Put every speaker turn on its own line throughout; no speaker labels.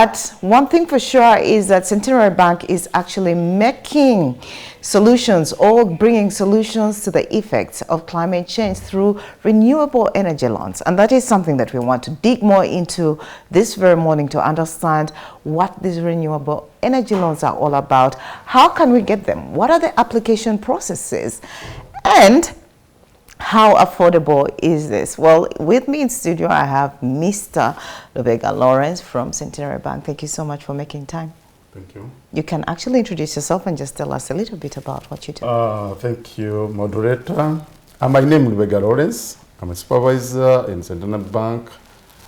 But one thing for sure is that Centenary Bank is actually making solutions or bringing solutions to the effects of climate change through renewable energy loans. And that is something that we want to dig more into this very morning to understand what these renewable energy loans are all about. How can we get them? What are the application processes? And how affordable is this? Well, with me in studio, I have Mr. Lubega Lawrence from Centenary Bank. Thank you so much for making time.
Thank you.
You can actually introduce yourself and just tell us a little bit about what you do.
Thank you, moderator. My name is Lubega Lawrence. I'm a supervisor in Centenary Bank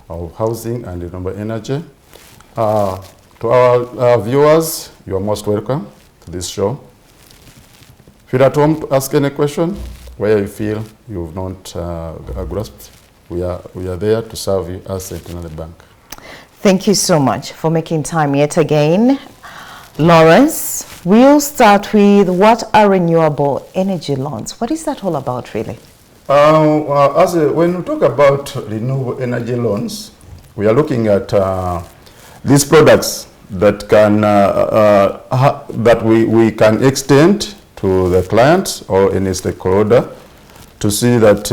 of Housing and Renewable Energy. To our viewers, you are most welcome to this show. Feel at home to ask any question where you feel you've not grasped. We are there to serve you as Centenary Bank.
Thank you so much for making time yet again. Lawrence, we'll start with what are renewable energy loans? What is that all about, really?
When we talk about renewable energy loans, we are looking at these products that can that we can extend to the client or any stakeholder to see that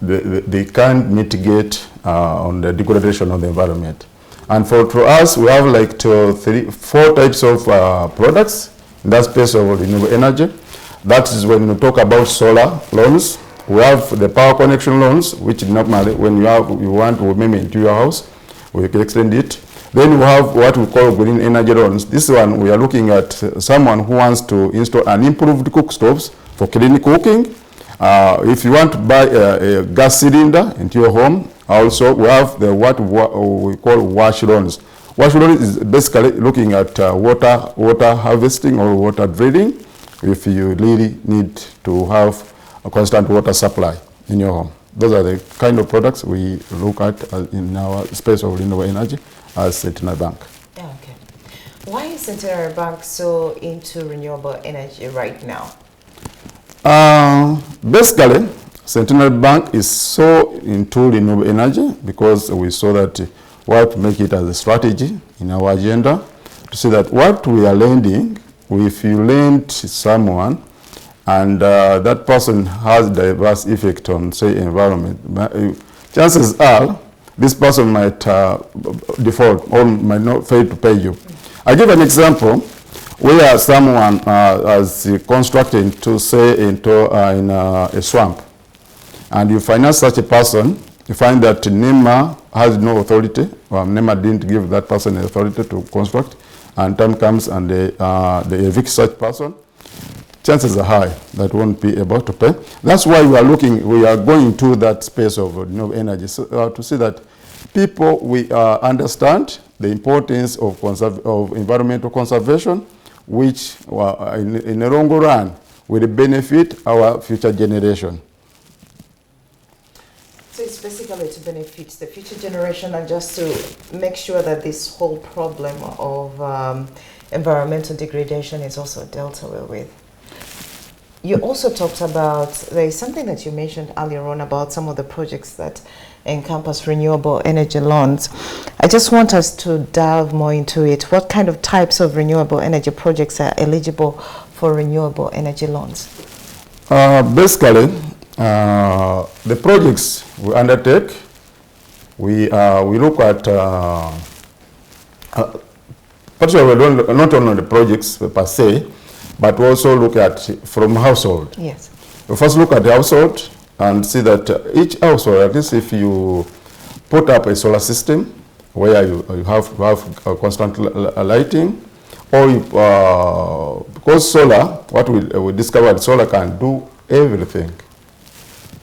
they can mitigate on the degradation of the environment. And to us, we have like 4 types of products in that space of renewable energy. That is when we talk about solar loans. We have the power connection loans, which normally when you want to maybe into your house, we can extend it. Then we have what we call green energy loans. This one, we are looking at someone who wants to install an improved cook stoves for clean cooking. If you want to buy a gas cylinder into your home, also we have the what we call wash loans. Wash loans is basically looking at water harvesting or water drilling if you really need to have a constant water supply in your home. Those are the kind of products we look at in our space of renewable energy as Centenary Bank.
Yeah, okay. Why is Centenary Bank so into renewable energy right now?
Basically, Centenary Bank is so into renewable energy because we saw that we have to make it as a strategy in our agenda to see that what we are lending, if you lend someone and that person has diverse effect on, say, environment, chances are this person might default or might not fail to pay you. I give an example where someone is constructing to say into in a swamp, and you finance such a person. You find that NEMA has no authority, or NEMA didn't give that person the authority to construct, and time comes and they evict such person. Chances are high that won't be able to pay. That's why we are going to that space of renewable energy to see that people understand the importance of environmental conservation, which in the long run will benefit our future generation.
So it's basically to benefit the future generation and just to make sure that this whole problem of environmental degradation is also dealt with. You also talked about, there is something that you mentioned earlier on about some of the projects that encompass renewable energy loans. I just want us to delve more into it. What kind of types of renewable energy projects are eligible for renewable energy loans?
Basically, the projects we undertake, we look at, particularly not only the projects per se, but we also look at from household.
Yes.
We first look at the household and see that each household, at least if you put up a solar system where you have constant lighting, or because solar, what we discovered, solar can do everything.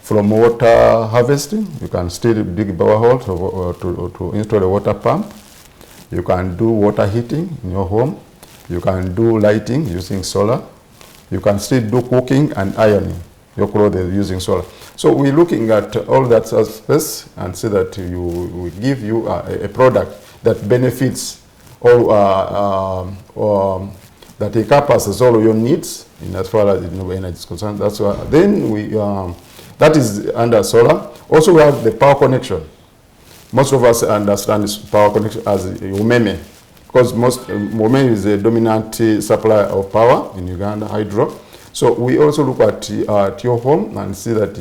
From water harvesting, you can still dig a borehole to install a water pump. You can do water heating in your home. You can do lighting using solar. You can still do cooking and ironing your clothes using solar. So we're looking at all that space and see that we give you a product that benefits all, that encompasses all of your needs in as far as renewable energy is concerned. That's why then we that is under solar. Also, we have the power connection. Most of us understand this power connection as umeme. because Umeme is a dominant supplier of power in Uganda, hydro. So we also look at your home and see that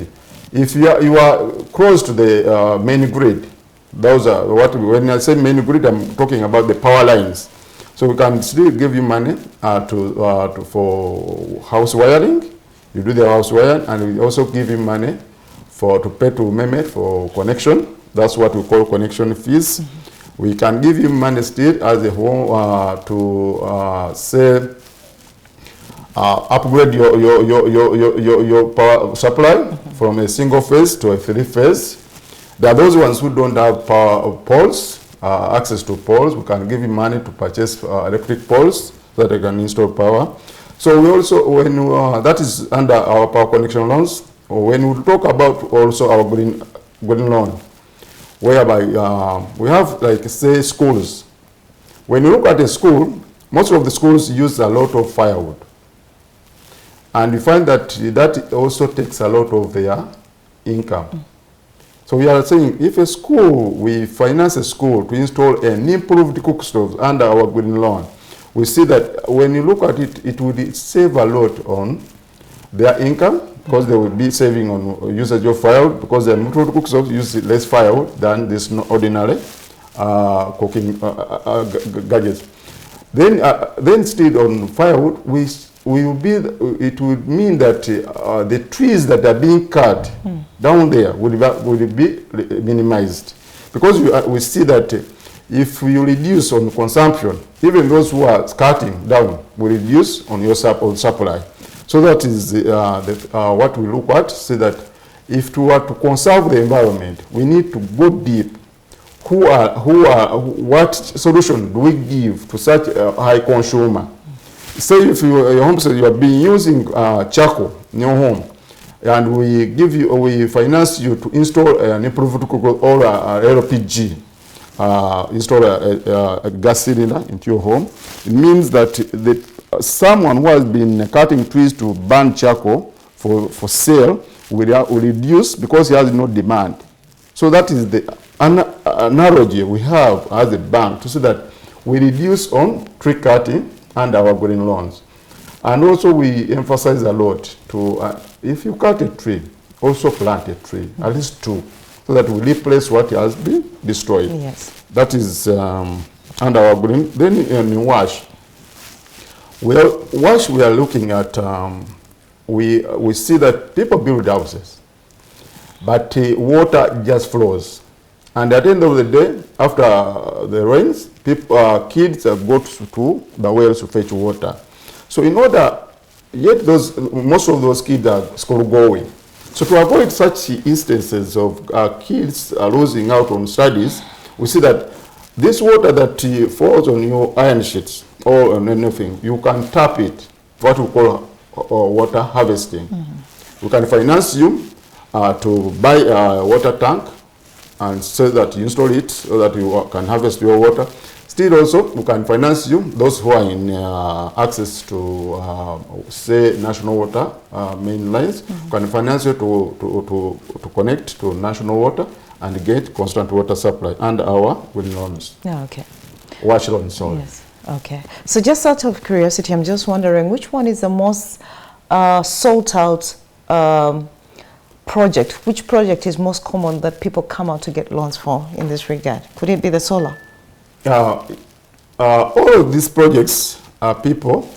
if you are close to the main grid, those are when I say main grid, I'm talking about the power lines. So we can still give you money for house wiring. You do the house wiring, and we also give you money to pay to Umeme for connection. That's what we call connection fees. We can give you money still as a home to say upgrade your power supply from a single phase to a 3-phase. There are those ones who don't have power poles, access to poles. We can give you money to purchase electric poles so that they can install power. So we also, that is under our power connection loans. When we talk about also our green loan, whereby we have, like, say, schools. When you look at a school, most of the schools use a lot of firewood. And you find that that also takes a lot of their income. So we are saying, if a school, we finance a school to install an improved cook stove under our green loan, we see that when you look at it, it would save a lot on their income, because they will be saving on usage of firewood, because the improved cook stoves use less firewood than this ordinary cooking gadgets. Then still on firewood, it would mean that the trees that are being cut down there would be minimized, because we see that if you reduce on consumption, even those who are cutting down will reduce on your supply. So that is what we look at. See that if we are to conserve the environment, we need to go deep. What solution do we give to such a high consumer? Say if your home says you are being using charcoal in your home, and we finance you to install an improved cooker or a LPG, install a gas cylinder into your home. It means that someone who has been cutting trees to burn charcoal for sale will reduce, because he has no demand. So that is the analogy we have as a bank, to say that we reduce on tree cutting and our green loans. And also we emphasize a lot to, if you cut a tree, also plant a tree, at least 2, so that we replace what has been destroyed.
Yes.
That is under our green. Then in wash, we are looking at, we see that people build houses, but water just flows. And at the end of the day, after the rains, kids go to the wells to fetch water. So in order, yet most of those kids are school going. So to avoid such instances of kids losing out on studies, we see that this water that falls on your iron sheets or on anything, you can tap it, what we call water harvesting. We can finance you to buy a water tank, and so that you install it so that you can harvest your water. Still also, we can finance you, those who are in access to, say, national water main lines, can finance you to connect to national water and get constant water supply and our green loans.
Yeah, okay.
Wash loans, sorry.
Yes, okay. So just out of curiosity, I'm just wondering, which one is the most sought out project? Which project is most common that people come out to get loans for in this regard? Could it be the solar?
All of these projects, people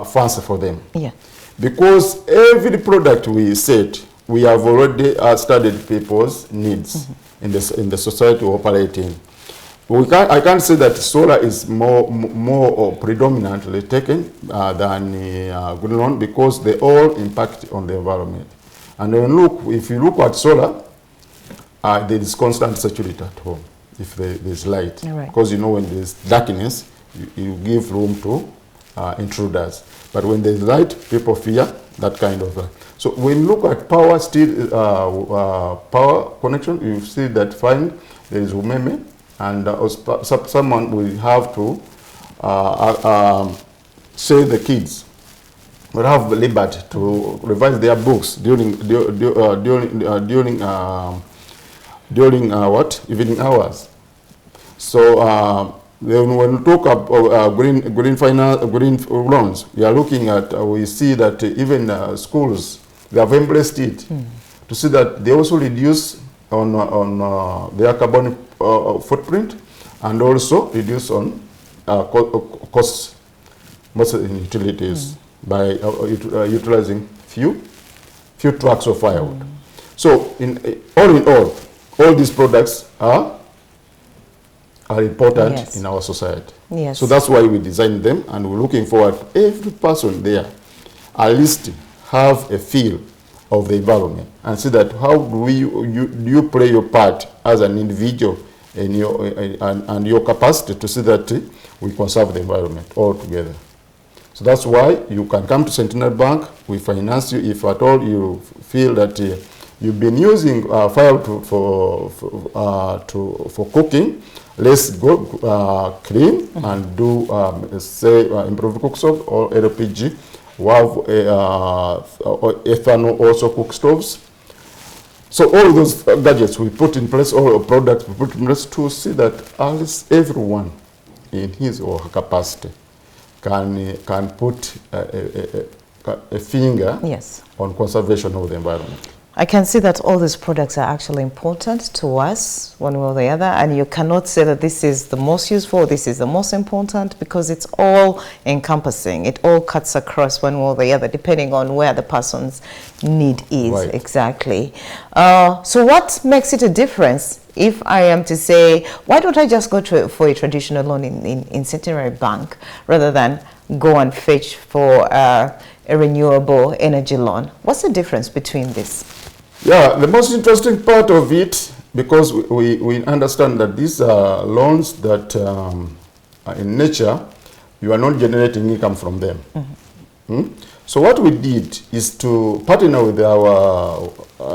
fancy for them. Yeah. Because every product we set, we have already studied people's needs in the society we operate in. I can't say that solar is more predominantly taken than green loan, because they all impact on the environment. And if you look at solar, there is constant security at home if there's light. Right. Because when there's darkness, you give room to intruders. But when there's light, people fear that kind of light. So when you look at power, power connection, you see that there is Umeme, and someone will have to say the kids will have the liberty to revise their books during evening hours. So Then when we talk about green loans, we are looking at, we see that even schools, they have embraced it to see that they also reduce on their carbon footprint and also reduce on costs, most in utilities by utilizing few trucks of firewood. So in all these products are important in our society.
Yes.
So that's why we designed them, and we're looking forward every person there at least have a feel of the environment and see that how do you play your part as an individual in your and your capacity to see that we conserve the environment all together. So that's why you can come to Centenary Bank. We finance you if at all you feel that you've been using firewood for cooking. Let's go clean and do say improved cook stove or LPG. We have ethanol also cook stoves. So all those gadgets we put in place, all products we put in place to see that at least everyone in his or her capacity can put a finger on conservation of the environment.
I can see that all these products are actually important to us one way or the other, and you cannot say that this is the most useful, this is the most important, because it's all encompassing. It all cuts across one way or the other, depending on where the person's need is.
Right.
Exactly. So what makes it a difference if I am to say, why don't I just go for a traditional loan in Centenary Bank rather than go and fetch for a renewable energy loan? What's the difference between this?
Yeah, the most interesting part of it, because we understand that these are loans that in nature, you are not generating income from them. So what we did is to partner with our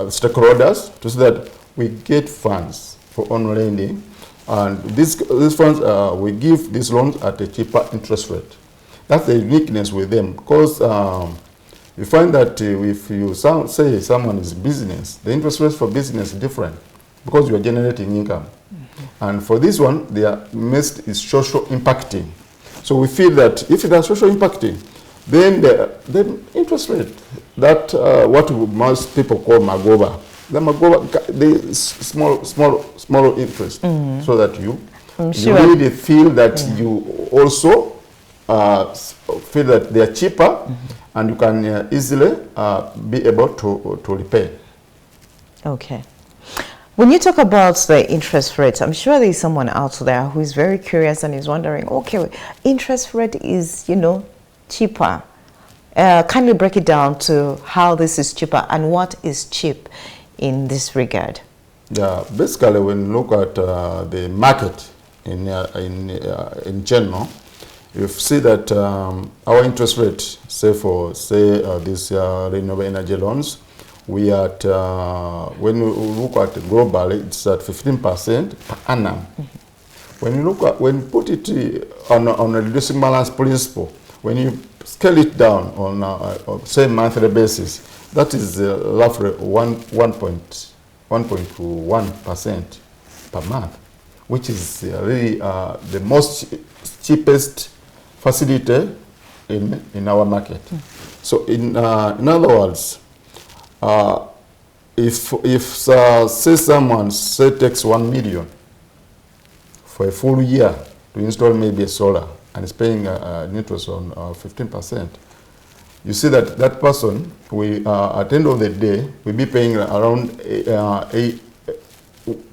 stakeholders to see that we get funds for on lending, and these funds, we give these loans at a cheaper interest rate. That's the uniqueness with them, because you find that if you say someone is business, the interest rate for business is different because you are generating income. And for this one, their most is social impacting. So we feel that if they are social impacting, then the interest rate, that what most people call magoba, the small interest, so that you really feel that you also feel that they are cheaper, and you can easily be able to repay. Okay.
When you talk about the interest rate, I'm sure there's someone out there who is very curious and is wondering, okay, interest rate is, cheaper. Kindly break it down to how this is cheaper and what is cheap in this regard.
Yeah, basically when you look at the market in general, you see that our interest rate, say this renewable energy loans, we are at, when we look at globally, it's at 15% per annum. When you when you put it on a reducing balance principle, when you scale it down on say monthly basis, that is roughly 1.1% per month, which is really the most cheapest facility in our market. So in other words, if say someone takes 1 million for a full year to install maybe a solar and is paying an interest on 15%, you see that that person, at the end of the day, will be paying around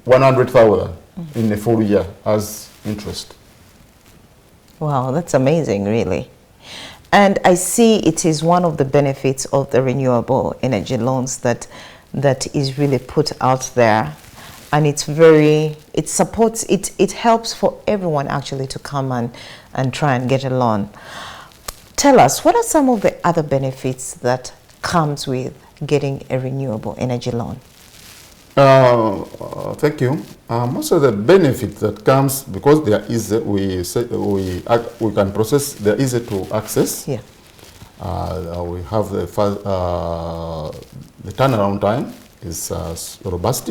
100,000 in a full year as interest.
Wow, that's amazing, really. And I see it is one of the benefits of the renewable energy loans that is really put out there. And it helps for everyone actually to come and try and get a loan. Tell us, what are some of the other benefits that comes with getting a renewable energy loan?
Thank you. Most of the benefits that comes, because they are easy, we can process, they're easy to access.
Yeah.
We have the turnaround time is robust.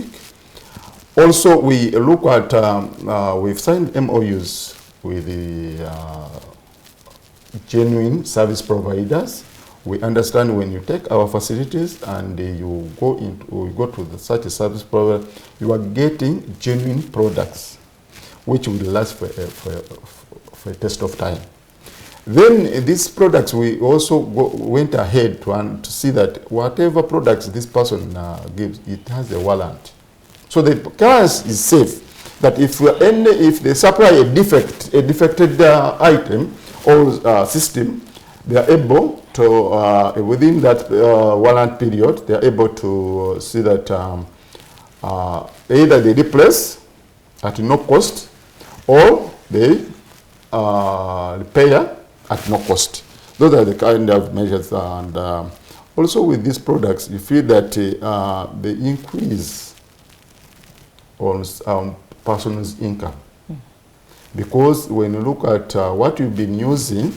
Also, we look at, we've signed MOUs with the genuine service providers. We understand when you take our facilities and you go to such a service provider, you are getting genuine products which will last for a test of time. Then these products, we also went ahead to see that whatever products this person gives, it has a warrant. So the client is safe that if they supply a defected item or system, they are able to, within that warrant period, they are able to see that either they replace at no cost or they repair at no cost. Those are the kind of measures. And also with these products, you feel that they increase on person's income. Because when you look at what you've been using,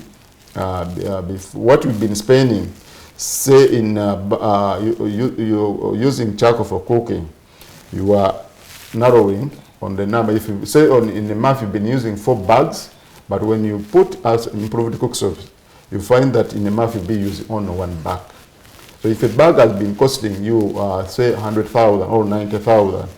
what you've been spending, say in using charcoal for cooking, you are narrowing on the number. If you say in a month you've been using 4 bags, but when you put as improved cook stove, you find that in a month you'll be using only 1 bag. So if a bag has been costing you, say 100,000 or 90,000,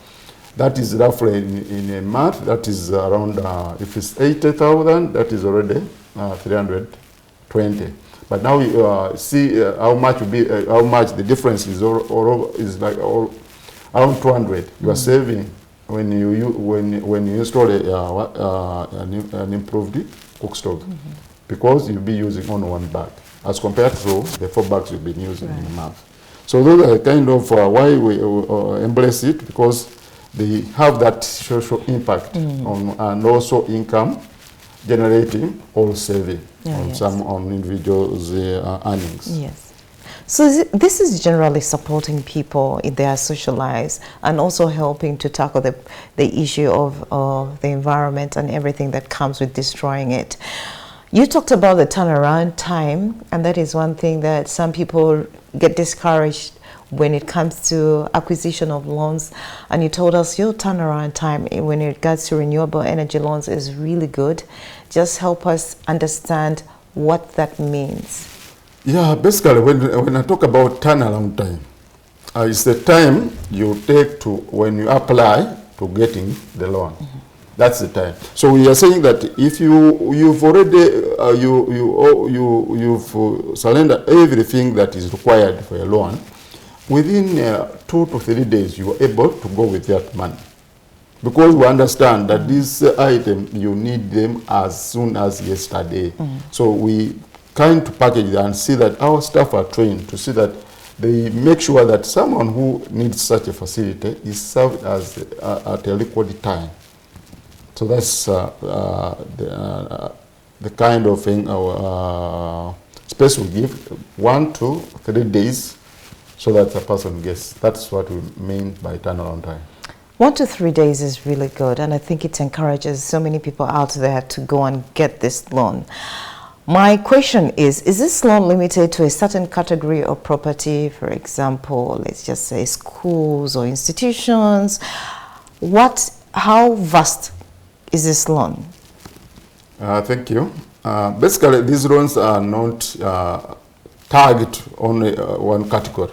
that is roughly in a month, that is around, if it's 80,000, that is already 320. But now you see how much the difference is, is like around 200. You are saving when you install an improved cook stove, because you'll be using only 1 bag as compared to the 4 bags you've been using in a month. So those are kind of why we embrace it, because they have that social impact and also income generating or saving on individuals' earnings.
Yes. So this is generally supporting people in their social lives and also helping to tackle the issue of the environment and everything that comes with destroying it. You talked about the turnaround time, and that is one thing that some people get discouraged when it comes to acquisition of loans. And you told us your turnaround time when it regards to renewable energy loans is really good. Just help us understand what that means.
Yeah, basically when I talk about turnaround time, it's the time you take to when you apply to getting the loan. That's the time. So we are saying that if you've already you've surrendered everything that is required for a loan, within 2 to 3 days you are able to go with that money, because we understand that this item you need them as soon as yesterday. So we kind to package that and see that our staff are trained to see that they make sure that someone who needs such a facility is served as at a record time. So that's the kind of thing our space will give, 1 to 3 days, so that the person gets. That's what we mean by turnaround time.
1 to 3 days is really good, and I think it encourages so many people out there to go and get this loan. My question is this loan limited to a certain category of property, for example, let's just say schools or institutions? How vast is this loan?
Thank you. Basically, these loans are not tagged only one category.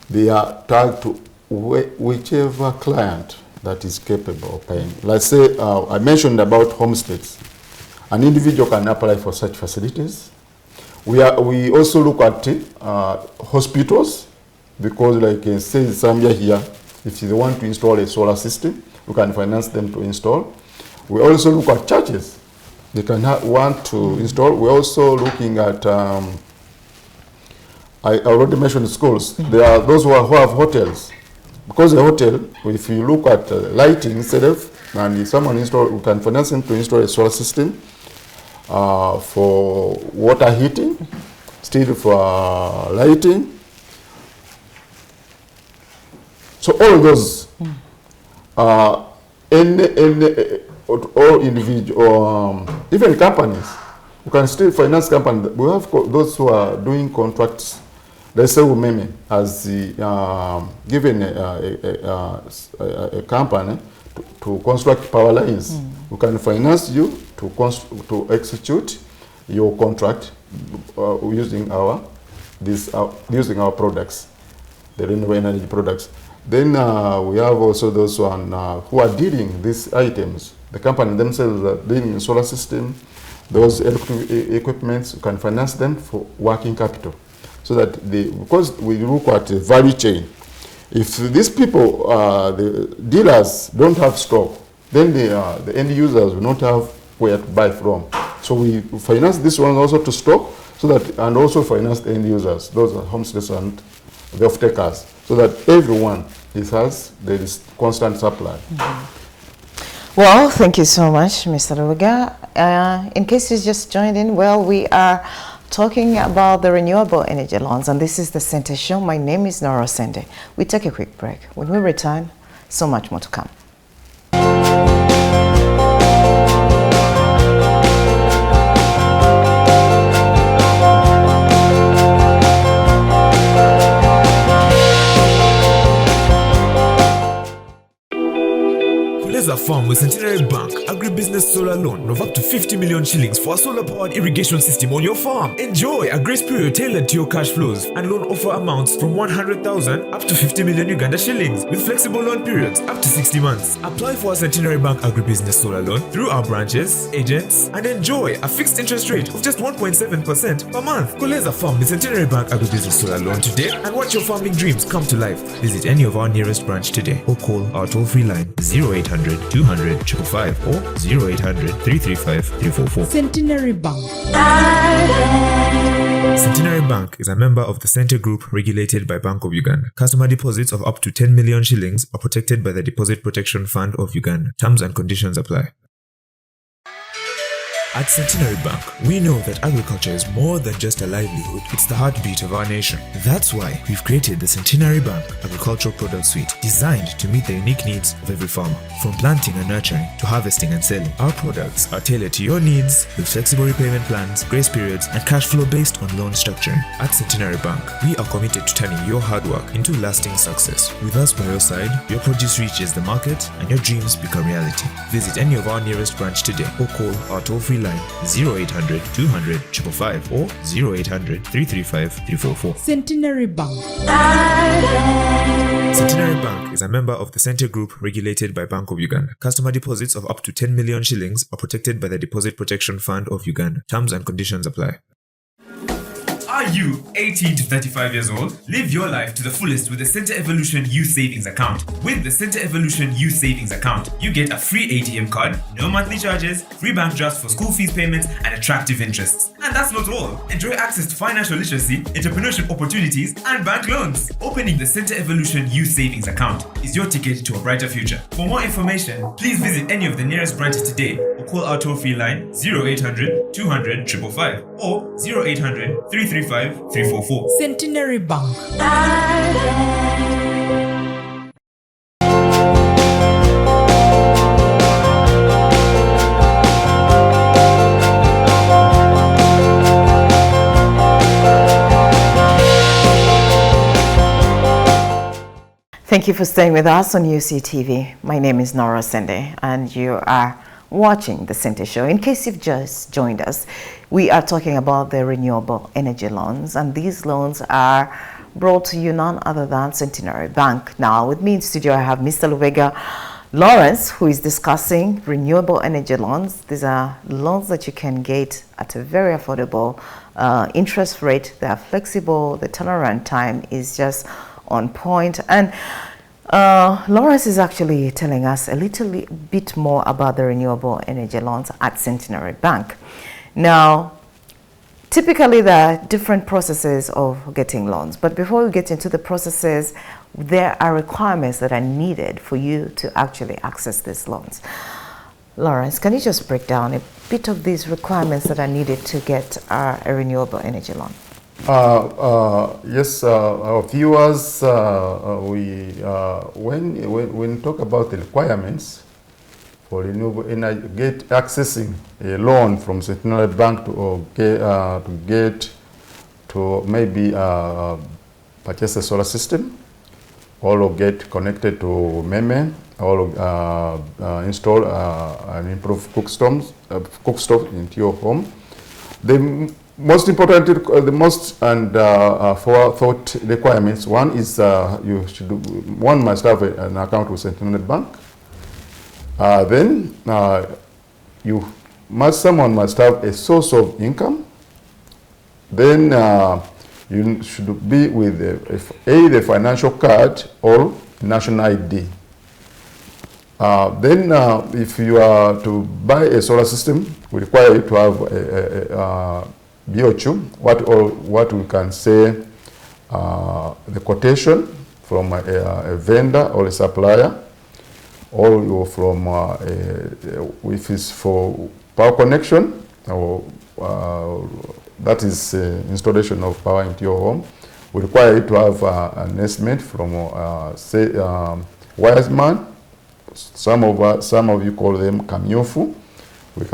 They are tagged to whichever client that is capable of paying. Let's say I mentioned about homesteads. An individual can apply for such facilities. We also look at hospitals, because like in say Zambia here, if they want to install a solar system, we can finance them to install. We also look at churches. They can want to install. We're also looking at, I already mentioned schools. There are those who have hotels. Because the hotel, if you look at lighting instead of, and if someone install, we can finance them to install a solar system for water heating, still for lighting. So all those, all individual, even companies, we can still finance companies. We have those who are doing contracts. let's say Umeme has given a company to construct power lines. We can finance you to execute your contract using our products, the renewable energy products. Then we have also those who are dealing these items. The company themselves are dealing in solar system, those electric equipments. You can finance them for working capital, so that because we look at the value chain. If these people, the dealers, don't have stock, then the end users will not have where to buy from. So we finance this one also to stock, so that, and also finance the end users, those are homesteaders and the off-takers, so that everyone there is constant supply.
Well, thank you so much, Mr. Lubega. In case you just joined in, well, we are talking about the renewable energy loans, and this is the Cente Show. My name is Nora Sende. We take a quick break. When we return, so much more to come.
A farm with Centenary Bank agribusiness solar loan of up to 50 million shillings for a solar-powered irrigation system on your farm. Enjoy a grace period tailored to your cash flows, and loan offer amounts from 100,000 up to 50 million Uganda shillings with flexible loan periods up to 60 months. Apply for a Centenary Bank agribusiness solar loan through our branches, agents, and enjoy a fixed interest rate of just 1.7% per month. Koleza Farm with Centenary Bank agribusiness solar loan today and watch your farming dreams come to life. Visit any of our nearest branch today or call our toll-free line 0800 200 555 or 0800 335 344.
Centenary Bank.
Centenary Bank is a member of the Cente Group regulated by Bank of Uganda. Customer deposits of up to 10 million shillings are protected by the Deposit Protection Fund of Uganda. Terms and conditions apply. At Centenary Bank, we know that agriculture is more than just a livelihood, it's the heartbeat of our nation. That's why we've created the Centenary Bank Agricultural Product Suite, designed to meet the unique needs of every farmer. From planting and nurturing to harvesting and selling, our products are tailored to your needs with flexible repayment plans, grace periods, and cash flow based on loan structuring. At Centenary Bank, we are committed to turning your hard work into lasting success. With us by your side, your produce reaches the market and your dreams become reality. Visit any of our nearest branch today or call our toll-free line 0800 200 555 or 0800 335 344.
Centenary Bank.
Centenary Bank is a member of the Cente Group regulated by Bank of Uganda. Customer deposits of up to 10 million shillings are protected by the Deposit Protection Fund of Uganda. Terms and conditions apply. Are you 18 to 35 years old? Live your life to the fullest with the Cente Evolution Youth Savings Account. With the Cente Evolution Youth Savings Account, you get a free ATM card, no monthly charges, free bank drafts for school fees payments, and attractive interests. And that's not all. Enjoy access to financial literacy, entrepreneurship opportunities, and bank loans. Opening the Cente Evolution Youth Savings Account is your ticket to a brighter future. For more information, please visit any of the nearest branches today or call our toll-free line 0800 200 555 or 0800 335 344.
Centenary Bank.
Thank you for staying with us on UCTV. My name is Nora Sende, and you are watching the Cente Show. In case you've just joined us, we are talking about the renewable energy loans, and these loans are brought to you none other than Centenary Bank. Now, with me in studio, I have Mr. Lubega Lawrence, who is discussing renewable energy loans. These are loans that you can get at a very affordable interest rate. They are flexible. The turnaround time is just on point. And Lawrence is actually telling us a little bit more about the renewable energy loans at Centenary Bank. Now, typically there are different processes of getting loans, but before we get into the processes, there are requirements that are needed for you to actually access these loans. Lawrence, can you just break down a bit of these requirements that are needed to get a renewable energy loan?
Yes, our viewers, when we talk about the requirements for renewable energy, accessing a loan from Centenary Bank to maybe purchase a solar system, or get connected to Meme, or install and improve cook stove into your home. The most important, the most and forethought requirements. One is one must have an account with Centenary Bank. Then someone must have a source of income. Then you should be with either financial card or national ID. Then if you are to buy a solar system, we require you to have a BOQ, what we can say the quotation from a vendor or a supplier, or from if it's for power connection, or that is installation of power into your home. We require you to have an estimate from say Wiseman. Some of you call them Kamyofu. We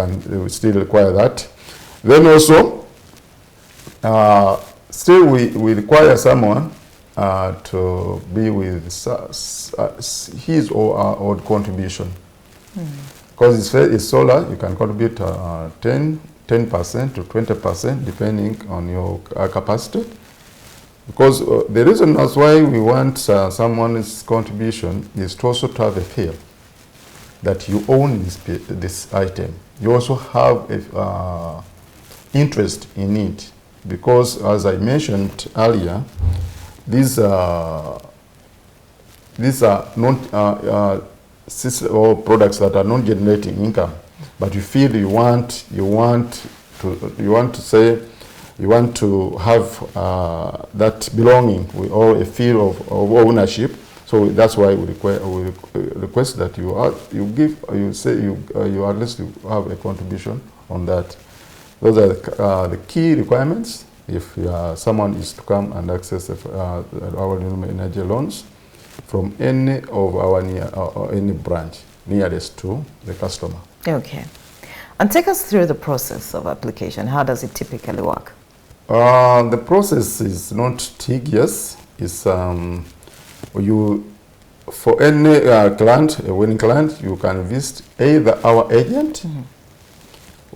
still require that. Then also still we require someone to be with his or her own contribution. Because it's solar, you can contribute 10% to 20% depending on your capacity. Because the reason that's why we want someone's contribution is to also to have a feel that you own this item. You also have interest in it. Because as I mentioned earlier, these are not or products that are not generating income, but you feel you want to have that belonging or a feel of ownership. So that's why we request that you at least have a contribution on that. Those are the key requirements if someone is to come and access our renewable energy loans from any of our any branch nearest to the customer.
Okay. And take us through the process of application. How does it typically work?
The process is not tedious. It's for any client, a winning client, you can visit either our agent.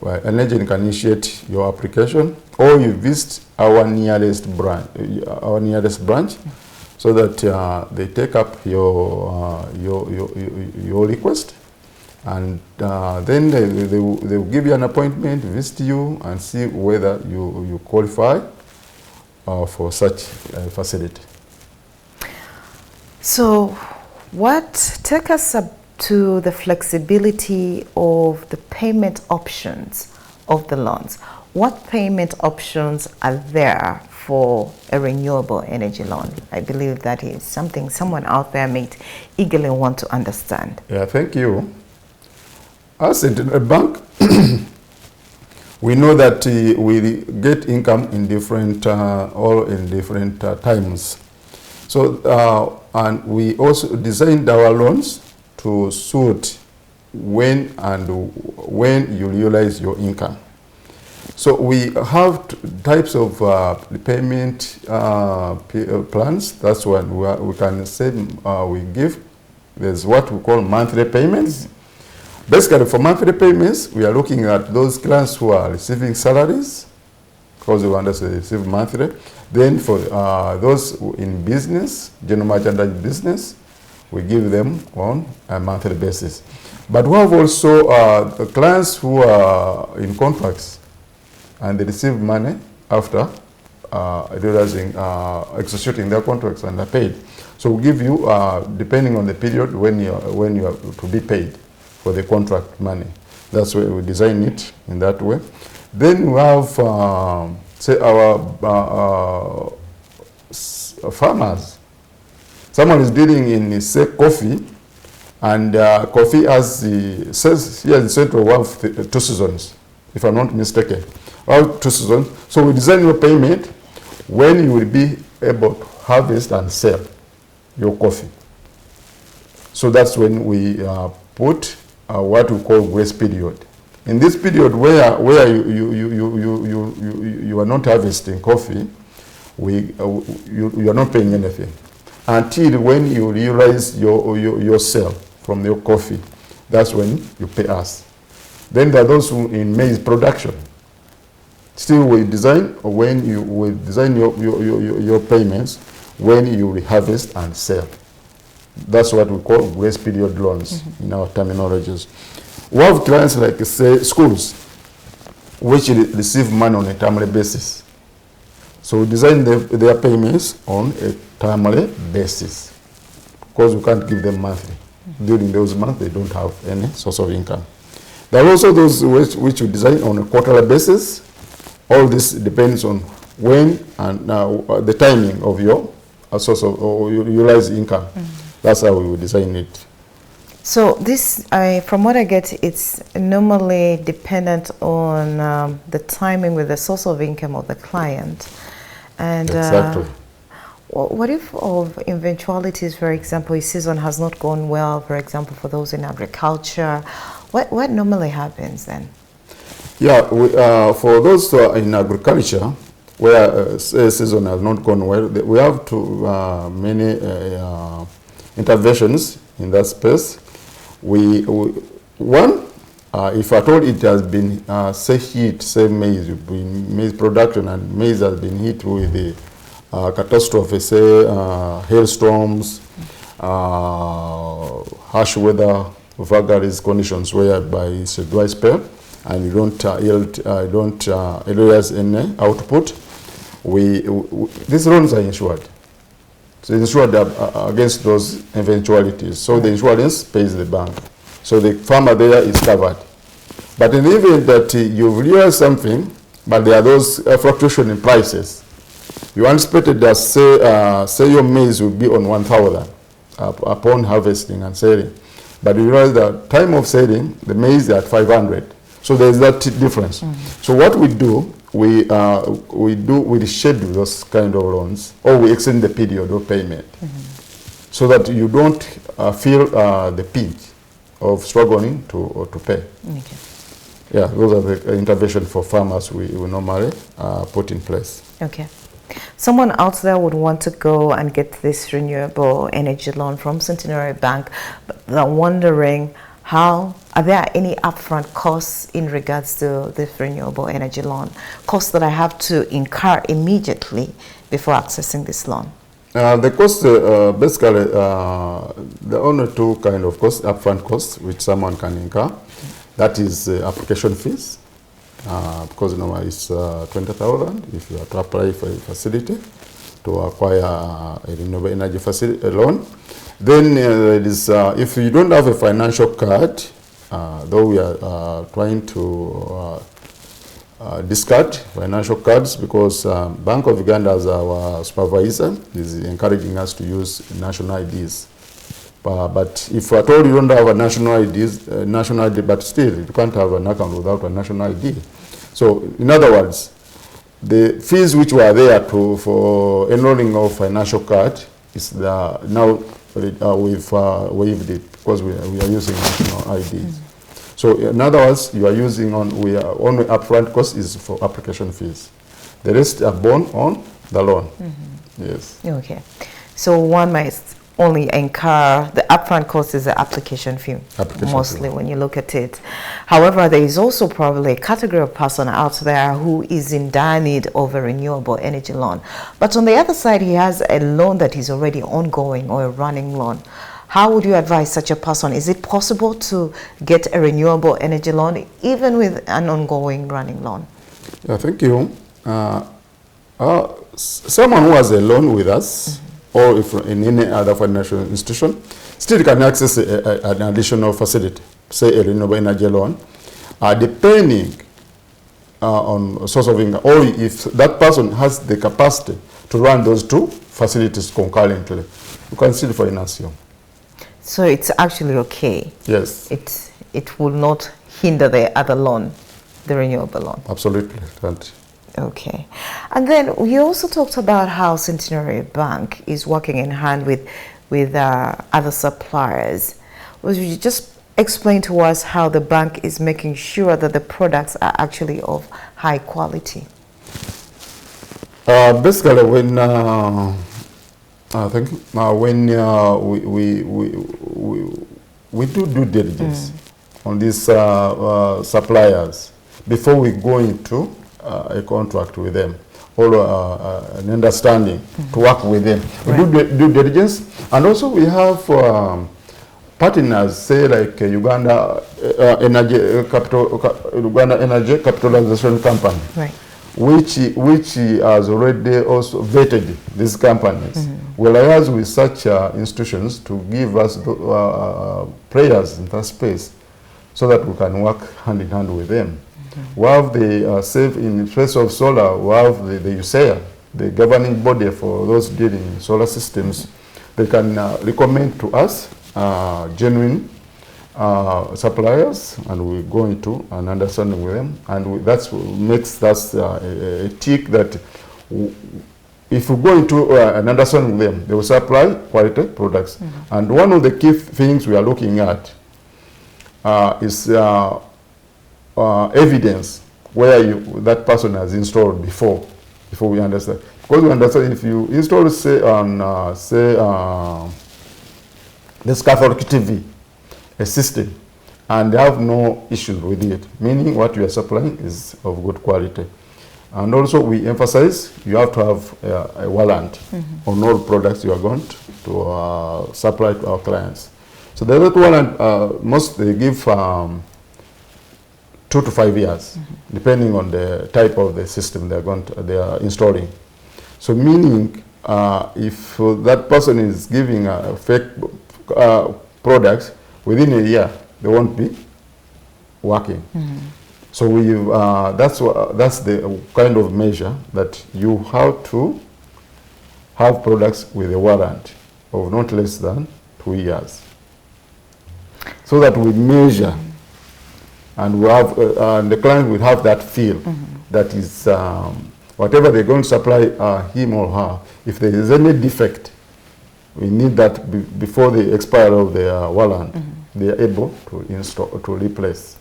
Where an agent can initiate your application, or you visit our nearest branch, so that they take up your request, and then they will give you an appointment, visit you, and see whether you qualify for such facility.
So, take us up to the flexibility of the payment options of the loans. What payment options are there for a renewable energy loan? I believe that is something someone out there may eagerly want to understand.
Yeah, thank you. As Centenary Bank, we know that we get income in different times. So, and we also designed our loans to suit when you realize your income. So we have types of payment plans. That's one we can say we give. There's what we call monthly payments. Basically, for monthly payments, we are looking at those clients who are receiving salaries, because we want us to receive monthly. Then for those in business, general merchandise business, we give them on a monthly basis. But we have also the clients who are in contracts and they receive money after realizing, executing their contracts and are paid. So we give you, depending on the period when you are to be paid for the contract money. That's why we design it in that way. Then we have, say, our farmers. Someone is dealing in, say, coffee, and coffee says here in Central we have 2 seasons, if I'm not mistaken. We have 2 seasons. So we design your payment when you will be able to harvest and sell your coffee. So that's when we put what we call grace period. In this period where you are not harvesting coffee, you are not paying anything until when you realize your sale from your coffee. That's when you pay us. Then there are those who in maize production. Still we design, or when you will design your payments when you harvest and sell. That's what we call grace period loans in our terminologies. We have clients like, say, schools, which receive money on a timely basis. So we design their payments on a timely basis, because we can't give them monthly. During those months, they don't have any source of income. There are also those which we design on a quarterly basis. All this depends on when and the timing of your source of or your realized income. That's how we will design it.
So this, from what I get, it's normally dependent on the timing with the source of income of the client. And
Exactly.
what if of eventualities, for example, a season has not gone well, for example, for those in agriculture, what normally happens then?
Yeah, for those who are in agriculture, where a season has not gone well, we have to many interventions in that space. One, if at all it has been say hit, say maize production, and maize has been hit with the catastrophe, say hailstorms, harsh weather, vagaries conditions whereby it's a dry spell and you don't realize any output, these loans are insured. So it's insured against those eventualities. So the insurance pays the bank. So the farmer there is covered. But in the event that you realize something, but there are those fluctuation in prices, you anticipated that say your maize will be on 1,000 upon harvesting and selling, but you realize that time of selling the maize is at 500. So there is that difference. So what we do, we schedule those kind of loans, or we extend the period of payment, so that you don't feel the pinch of struggling to pay.
Okay.
Yeah, those are the interventions for farmers we normally put in place.
Okay. Someone out there would want to go and get this renewable energy loan from Centenary Bank, but they're wondering, are there any upfront costs in regards to this renewable energy loan? Costs that I have to incur immediately before accessing this loan?
The cost, basically, there are only two kind of costs, upfront costs, which someone can incur. That is application fees, because normally it's 20,000 if you are to apply for a facility to acquire a renewable energy facility loan. Then it is, if you don't have a financial card, though we are trying to discard financial cards, because Bank of Uganda, as our supervisor, is encouraging us to use national IDs. But if at all you don't have a national ID, but still you can't have an account without a national ID. So in other words, the fees which were there for enrolling of financial card is now we've waived it, because we are using national IDs. So in other words, we are only upfront cost is for application fees. The rest are borne on the loan. Yes.
Okay. So one might only incur the upfront cost is the application fee, mostly when you look at it. However, there is also probably a category of person out there who is in dire need of a renewable energy loan. But on the other side, he has a loan that is already ongoing, or a running loan. How would you advise such a person? Is it possible to get a renewable energy loan even with an ongoing running loan?
Yeah, thank you. Someone who has a loan with us, or if in any other financial institution, still can access an additional facility, say a renewable energy loan, depending on source of income, or if that person has the capacity to run those two facilities concurrently, you can still finance you.
So it's actually okay.
Yes.
It will not hinder the other loan, the renewable loan.
Absolutely.
Okay. And then you also talked about how Centenary Bank is working in hand with other suppliers. Would you just explain to us how the bank is making sure that the products are actually of high quality?
Basically, when I think when we do due diligence on these suppliers before we go into a contract with them or an understanding to work with them.
Right.
We do due diligence, and also we have partners, say like Uganda Uganda Energy Capitalization Company.
Right.
Which has already also vetted these companies, will liaise with such institutions to give us players in that space so that we can work hand in hand with them. We have the in place of solar, we have the USAID, the governing body for those dealing in solar systems. They can recommend to us genuine suppliers, and we go into an understanding with them, and that's what makes us a tick that if we go into an understanding with them, they will supply quality products. And one of the key things we are looking at is evidence where that person has installed before we understand. Because we understand if you install, say, on this Catholic TV, a system, and they have no issues with it, meaning what you are supplying is of good quality. And also we emphasize you have to have a warrant on all products you are going to supply to our clients. So the other warrant, most they give 2 to 5 years, depending on the type of the system they are installing. So meaning if that person is giving fake products, within a year, they won't be working. So we that's the kind of measure that you have to have products with a warrant of not less than 2 years, so that we measure and we have and the client will have that feel that is whatever they're going to supply him or her. If there is any defect, we need that before the expire of the warrant. They are able to install, to replace,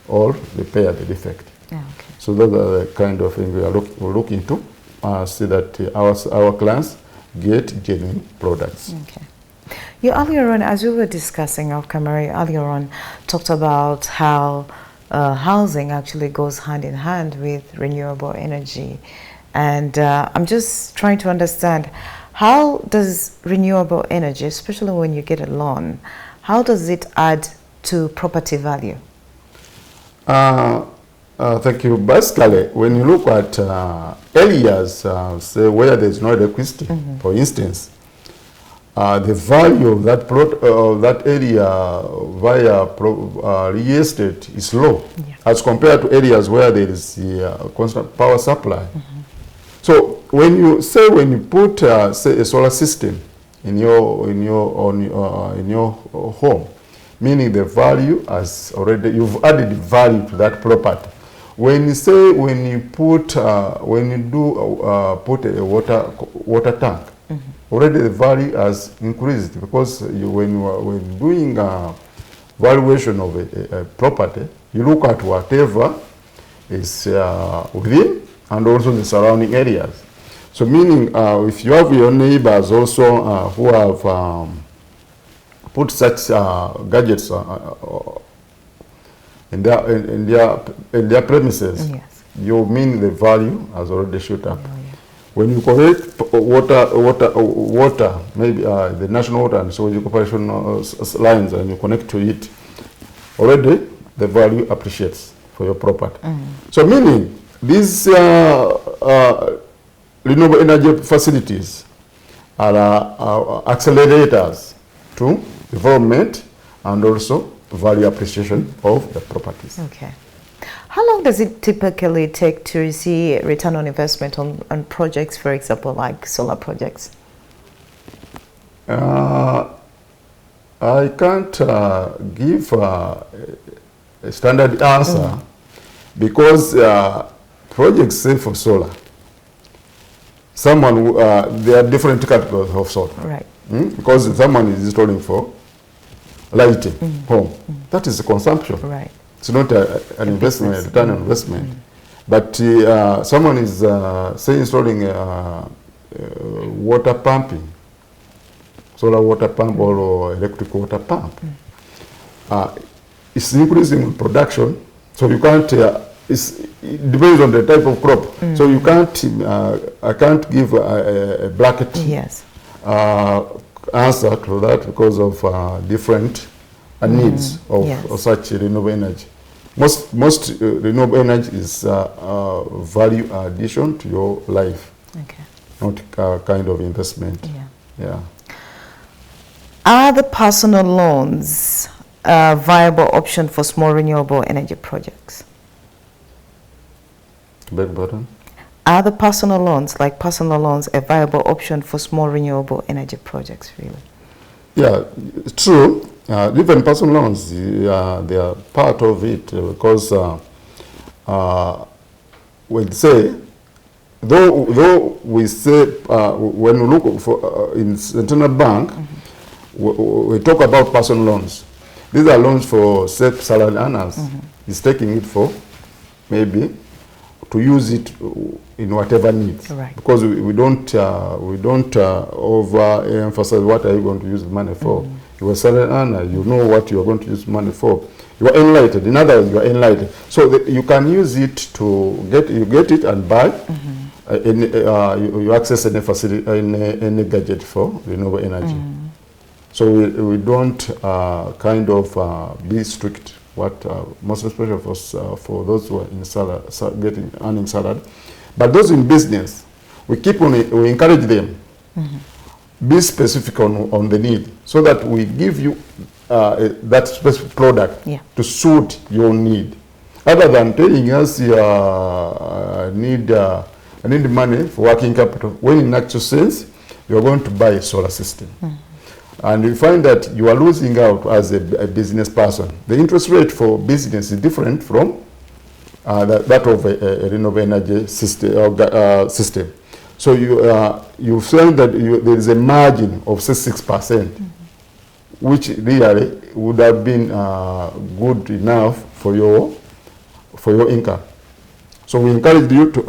or repair the defect.
Okay.
So those are the kind of things we're looking to see that our clients get genuine products.
Okay. You earlier on, as we were discussing off camera, earlier on, talked about how housing actually goes hand in hand with renewable energy. And I'm just trying to understand, how does renewable energy, especially when you get a loan, how does it add to property value?
Thank you. Basically, when you look at areas, say where there's no electricity, for instance, the value of that area via real estate is low, as compared to areas where there is constant power supply. So when you put say a solar system in your home, meaning the value has already, you've added value to that property. When you put put a water tank, already the value has increased, because when doing valuation of a property, you look at whatever is within and also the surrounding areas. So meaning if you have your neighbors also who have put such gadgets in their premises, you mean the value has already shot up. When you collect water, maybe the national water and sewage corporation lines, and you connect to it, already the value appreciates for your property. So meaning these renewable energy facilities are accelerators to development and also value appreciation of the properties.
Okay. How long does it typically take to see return on investment on projects, for example, like solar projects?
I can't give a standard answer, because projects, say for solar, there are different categories of solar.
Right.
Because someone is installing for lighting, home, that is a consumption.
Right.
It's not an investment, a return on investment. But someone is, say, installing water pumping, solar water pump or electric water pump. It's increasing production, so you can't, it depends on the type of crop. So you can't, I can't give a blanket answer to that because of different needs of such renewable energy. Most renewable energy is value addition to your life, not kind of investment.
Are the personal loans a viable option for small renewable energy projects?
Beg pardon?
Are the personal loans, like personal loans, a viable option for small renewable energy projects, really?
Yeah, it's true. Even personal loans, they are part of it because we say, though we say, when we look for in Centenary Bank, we talk about personal loans. These are loans for self-salary earners. He's taking it for maybe to use it in whatever needs. Because we don't overemphasize what are you going to use the money for. You are a salary earner, you know what you are going to use money for. You are enlightened. In other words, you are enlightened. So you can use it to get it and buy. You access any facility, any gadget for renewable energy. So we don't kind of be strict. What most especially for those who are in earning salary, but those in business, we encourage them. Be specific on the need, so that we give you that specific product to suit your need, other than telling us I need money for working capital, when in actual sense you are going to buy a solar system. And you find that you are losing out as a business person. The interest rate for business is different from that of a renewable energy system. So you find that there is a margin of 6%, which really would have been good enough for your income. So we encourage you to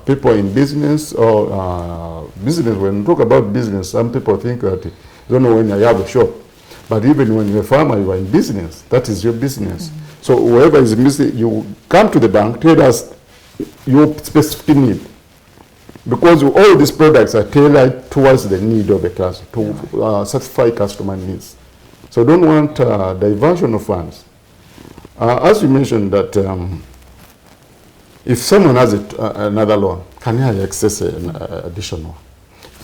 people in business or business. When we talk about business, some people think that you don't know when you have a shop, but even when you're a farmer, you are in business. That is your business. So whoever is in business, you come to the bank, tell us your specific need, because all these products are tailored towards the need of the customer, to satisfy customer needs. So don't want diversion of funds. As you mentioned that. If someone has another loan, can I access an additional?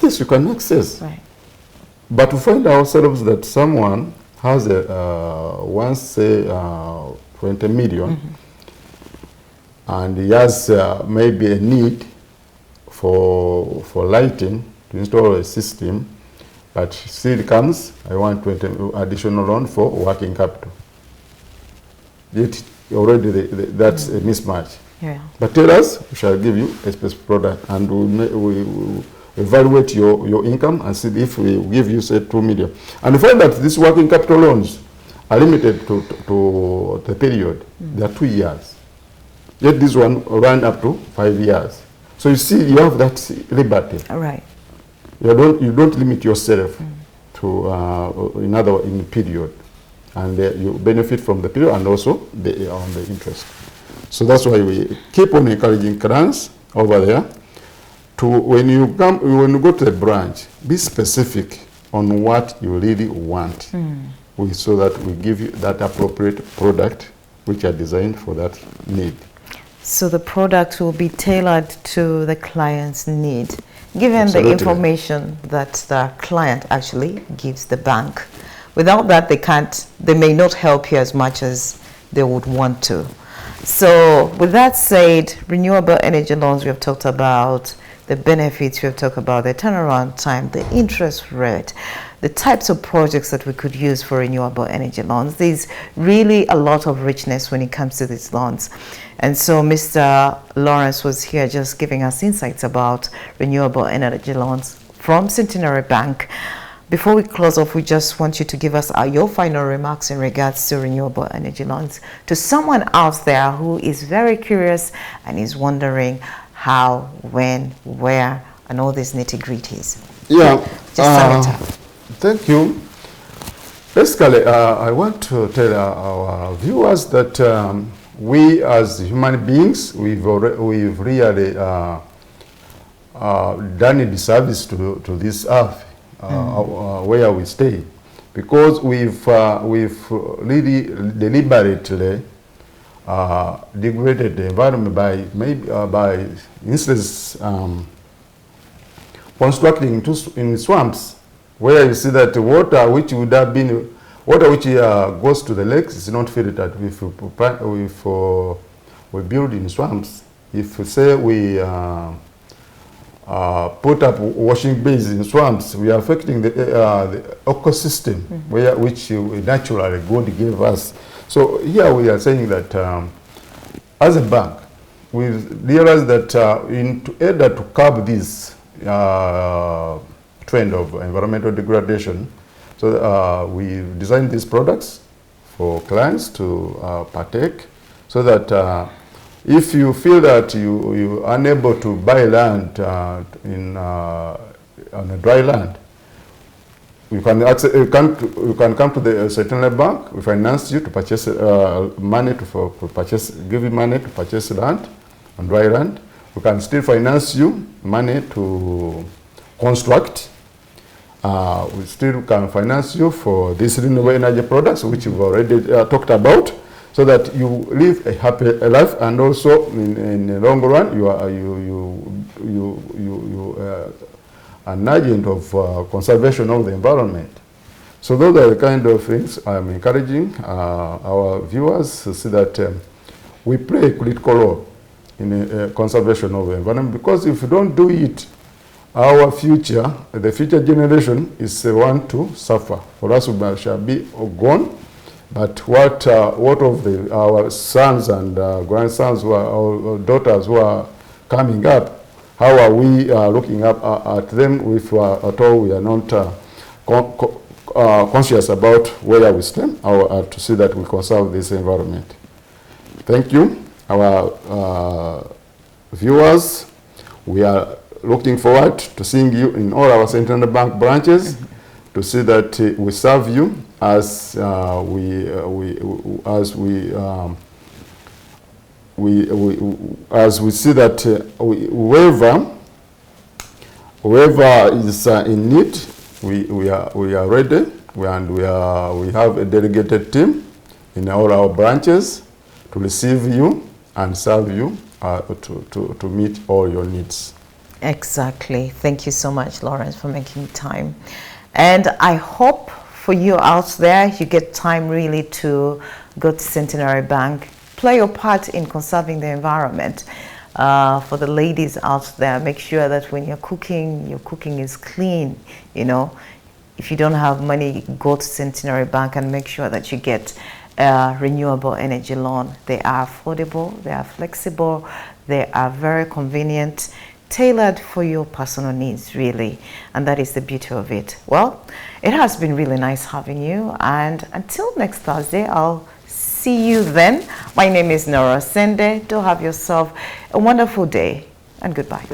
Yes, you can access. But to find ourselves that someone has say 20 million, and he has maybe a need for lighting to install a system, but still comes, I want 20 additional loan for working capital. Yet already that's a mismatch. But tell us, we shall give you a specific product, and we evaluate your income and see if we give you, say, 2 million. And we find that these working capital loans are limited to the period. They are 2 years. Yet this one ran up to 5 years. So you see, you have that liberty. You don't limit yourself to in the period, and you benefit from the period and also on the interest. So that's why we keep on encouraging clients over there to, when you go to the branch, be specific on what you really want, so that we give you that appropriate product which are designed for that need.
So the product will be tailored to the client's need, given the information that the client actually gives the bank. Without that, they may not help you as much as they would want to. So with that said, renewable energy loans, we have talked about the benefits, we have talked about the turnaround time, the interest rate, the types of projects that we could use for renewable energy loans. There's really a lot of richness when it comes to these loans. And so Mr. Lawrence was here just giving us insights about renewable energy loans from Centenary Bank. Before we close off, we just want you to give us your final remarks in regards to renewable energy loans to someone out there who is very curious and is wondering how, when, where, and all these nitty-gritties.
Yeah.
Just sum it up.
Thank you. Basically, I want to tell our viewers that we as human beings, we've really done a disservice to this earth where we stay, because we've really deliberately degraded the environment by instance constructing in swamps, where you see that the water which would have been goes to the lakes is not filtered. If we build in swamps, if say we put up washing bays in swamps, we are affecting the ecosystem which naturally God gave us. So here we are saying that as a bank, we realize that in order to curb this trend of environmental degradation, so we designed these products for clients to partake, so that if you feel that you are unable to buy land on a dry land, you can come to the Centenary Bank. We finance you to purchase money give you money to purchase land on dry land. We can still finance you money to construct. We still can finance you for these renewable energy products, which we've already talked about, so that you live a happy life, and also in the long run you are an agent of conservation of the environment. So those are the kind of things I'm encouraging our viewers to see, that we play a critical role in conservation of the environment, because if you don't do it, our future, the future generation is the one to suffer. For us, we shall be gone. But what of our sons and grandsons, our daughters who are coming up, how are we looking up at them if at all we are not conscious about where we stand, or to see that we conserve this environment? Thank you, our viewers. We are looking forward to seeing you in all our Centenary Bank branches, to see that we serve you as we see that whoever is in need, we are ready, and we have a delegated team in all our branches to receive you and serve you to meet all your needs.
Exactly. Thank you so much, Lawrence, for making time. And I hope for you out there, you get time really to go to Centenary Bank, play your part in conserving the environment. For the ladies out there, make sure that when your cooking is clean. You know, if you don't have money, go to Centenary Bank and make sure that you get a renewable energy loan. They are affordable, they are flexible, they are very convenient, tailored for your personal needs, really, and that is the beauty of it. Well, it has been really nice having you, and until next Thursday, I'll see you then. My name is Nora Sende. Do have yourself a wonderful day, and goodbye.